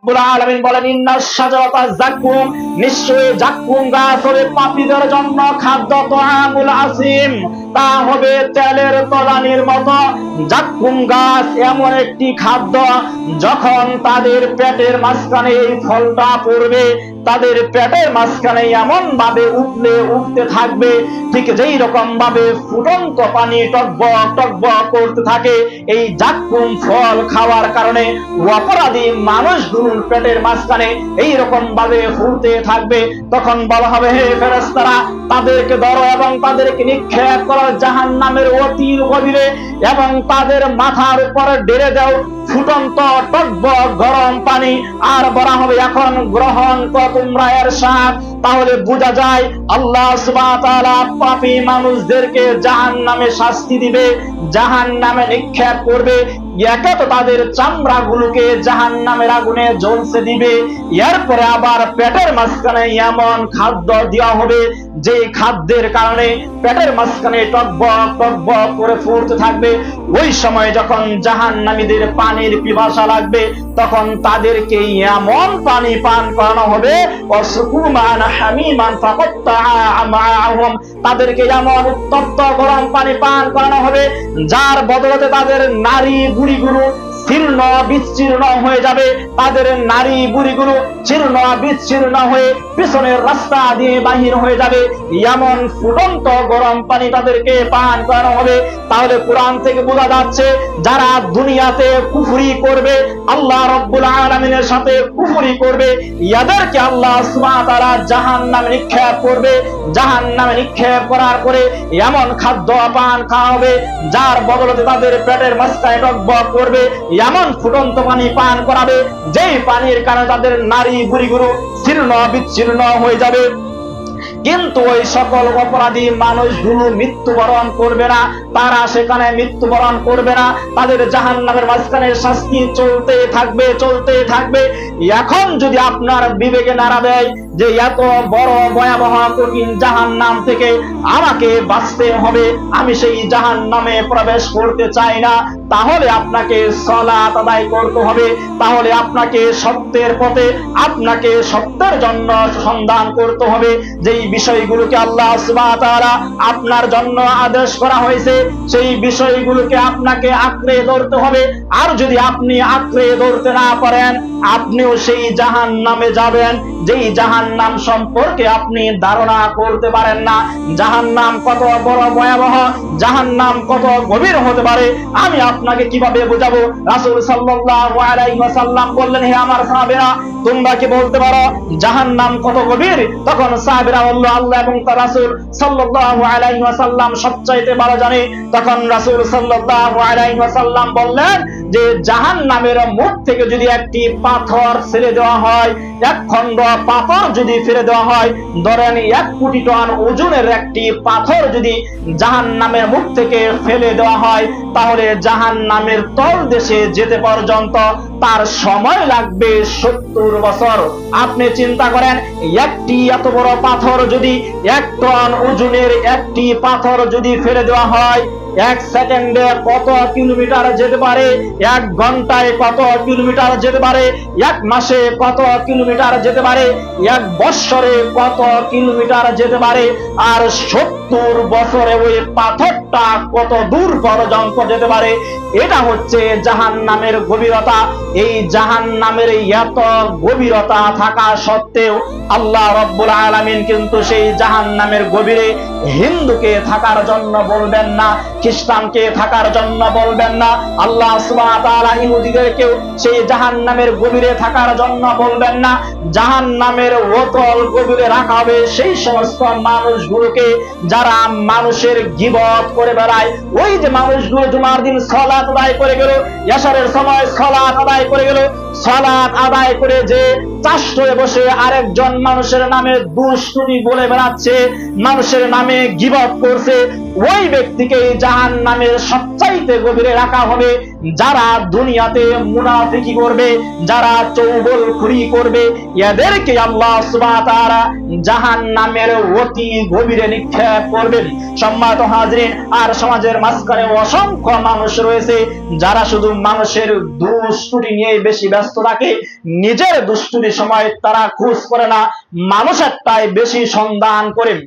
রব্বুল আলামিন বলেন ইন্নাশ শাজারাতা যাক্কুম, নিশ্চয়ই যাক্কুম গাছ হবে পাপীদের জন্য খাদ্য, তাআমুল আসিম, তা হবে তেলের তলানির মতো। যাক্কুম গাছ এমন একটি খাদ্য, যখন তাদের পেটের মাঝখানে এই ফলটা পড়বে, তাদের পেটের মাঝখানে এমন ভাবে উঠতে থাকবে, ঠিক যেই রকম ভাবে ফুটন্ত পানি টকবক টকবক করতে থাকে। এই যাক্কুম ফল খাওয়ার কারণে অপরাধী মানুষগুলোর পেটের মাঝখানে এই রকম ভাবে ফুটতে থাকবে। তখন বলা হবে, হে ফেরেশতারা, তাদেরকে ধরো এবং তাদেরকে নিক্ষেপ করো জাহান্নামের অতি গভীরে, এবং তাদের মাথার উপর ঢেলে দাও ফুটন্ত টকবক গরম পানি। আর বলা হবে, এখন গ্রহণ করো তোমরা এর স্বাদ। তাহলে বোঝা যায় আল্লাহ সুবহানাহু ওয়া তাআলা পাপী মানুষদেরকে জাহান্নামে শাস্তি দিবে, জাহান্নামে নিক্ষেপ করবে। একে তো তাদের চামড়া গুলোকে জাহান্নামের আগুনে জ্বলতে দিবে, এরপরে আবার পেটের মাঝখানে এমন খাদ্য দেওয়া হবে যে খাদ্যের কারণে পেটের মাঝখানে টকবক টকবক করে ফুটতে থাকবে। ওই সময় যখন জাহান্নামীদের পানির পিপাসা লাগবে, তখন তাদেরকে এমন পানি পান করানো হবে, ওয়াসকুমান হামিমান ফাকাত্তা আমাহুম, তাদেরকে এমন উত্তপ্ত গরম পানি পান করানো হবে যার বদলে তাদের নারী বুড়িগুলো ছিন্ন বিচ্ছিন্ন হয়ে যাবে, তাদের নারী বুড়িগুলো ছিন্ন বিচ্ছিন্ন হয়ে পিছনের রাস্তা দিয়ে বাহির হয়ে যাবে। এমন ফুটন্ত গরম পানি তাদেরকে পান করানো হবে। তাহলে কোরআন থেকে বোঝা যাচ্ছে, যারা দুনিয়াতে কুফরি করবে, আল্লাহ রব্বুল আলামিনের সাথে কুফরি করবে, এদেরকে আল্লাহ সুবহানাহু ওয়া তাআলা জাহান্নামে নিক্ষেপ করবে। জাহান্নামে নিক্ষেপ করার পরে এমন খাদ্য পান খাওয়াবে যার বদলে তাদের পেটের মাঝখানে টকবক করবে, এমন ফুটন্ত পানি পান করাবে যেই পানির কারণে তাদের নারী বুড়িগুলো ছিন্ন বিচ্ছিন্ন হয়ে যাবে। কিন্তু ওই সকল অপরাধী মানুষগুলো মৃত্যুবরণ করবে না, তারা সেখানে মৃত্যুবরণ করবে না, তাদের জাহান্নামের মাঝখানে শাস্তি চলতে থাকবে চলতে থাকবে। এখন যদি আপনার বিবেকে নাড়া দেয় যে এত বড় ভয়াবহ কঠিন জাহান্নাম থেকে আমাকে বাঁচতে হবে, আমি সেই জাহান্নামে প্রবেশ করতে চাই না, তাহলে আপনাকে সালাত আদায় করতে হবে, তাহলে আপনাকে সত্যের পথে, আপনাকে সত্যের জন্য সন্ধান করতে হবে। যেই বিষয়গুলোকে আল্লাহ সুবহানাহু ওয়া তাআলা আপনার জন্য আদেশ করা হয়েছে, সেই বিষয়গুলোকে আপনাকে আঁকড়ে ধরতে হবে। আর যদি আপনি আঁকড়ে ধরতে না পারেন, আপনিও সেই জাহান্নামে যাবেন যেই জাহান্নাম সম্পর্কে আপনি ধারণা করতে পারেন না। জাহান্নাম কত বড় ভয়াবহ, জাহান্নাম কত গভীর হতে পারে, আমি আপনাকে কিভাবে বোঝাবো? রাসূল সাল্লাল্লাহু আলাইহি ওয়াসাল্লাম বললেন, হে আমার সাহাবীরা, তোমরা কি বলতে পারো জাহান্নাম কত গভীর? তখন সাহাবীরা বলল, আল্লাহ এবং তার রাসূল সাল্লাল্লাহু আলাইহি ওয়াসাল্লাম সবচাইতে ভালো জানে। তখন রাসূল সাল্লাল্লাহু আলাইহি ওয়াসাল্লাম বললেন যে জাহান্নামের মুখ থেকে যদি একটি পাথর ফেলে দেওয়া হয়, এক খণ্ড পাথর যদি ফেলে দেওয়া হয়, ধরেন 1 কোটি টন ওজনের একটি পাথর যদি জাহান্নামের মুখ থেকে ফেলে দেওয়া হয়, তাহলে জাহান্নামের তল দেশে যেতে পর্যন্ত তার সময় লাগবে 70 বছর। আপনি চিন্তা করেন, একটি এত বড় পাথর যদি, 1 টন ওজনের একটি পাথর যদি ফেলে দেওয়া হয়, 1 সেকেন্ডে কত কিলোমিটার যেতে পারে, 1 ঘন্টায় কত কিলোমিটার যেতে পারে, 1 মাসে কত কিলোমিটার যেতে পারে, 1 বৎসরে কত কিলোমিটার যেতে পারে, আর 70 বছরে ওই পাথরটা কত দূর পর্যন্ত যেতে পারে। এটা হচ্ছে জাহান্নামের গভীরতা। এই জাহান্নামের এত গভীরতা থাকা সত্ত্বেও আল্লাহ রব্বুল আলামিন কিন্তু সেই জাহান্নামের গভীরে হিন্দুকে থাকার জন্য বলবেন না, খ্রিস্টানকে থাকার জন্য বলবেন না, আল্লাহ সুবহানাহু ওয়া তাআলা ইহুদিদেরকেও সেই জাহান্নামের গভীরে থাকার জন্য বলবেন না। জাহান্নামের অতল গভীরে রাখা হবে সেই সমস্ত মানুষগুলোকে যারা মানুষের গীবত করে বেড়ায়। ওই যে মানুষগুলো জুমার দিন সালাত আদায় করে গেল, ইয়াশারের সময় সালাত আদায় করে গেল, সালাত আদায় করে যে চাষে বসে আরেকজন মানুষের নামে দুষ্টুমি বলে বেড়াচ্ছে, মানুষের নামে গীবত করছে, ওই ব্যক্তিকে জাহান্নামের সবচাইতে গভীরে রাখা হবে। যারা দুনিয়াতে মুনাফিকি করবে, যারা চৌবলখুরি করবে, এদেরকে আল্লাহ সুবহানাহু ওয়া তাআলা জাহান্নামের অতি গভীরে নিক্ষেপ করবেন। সম্মানিত হাজরিন, আর সমাজের মাঝখানে অসংখ্য মানুষ রয়েছে যারা শুধু মানুষের দুষ্কৃতি নিয়ে বেশি ব্যস্ত থাকে, নিজের দুষ্কৃতির সময় তারা খোঁজ করে না, মানুষেরটাই বেশি সন্ধান করে।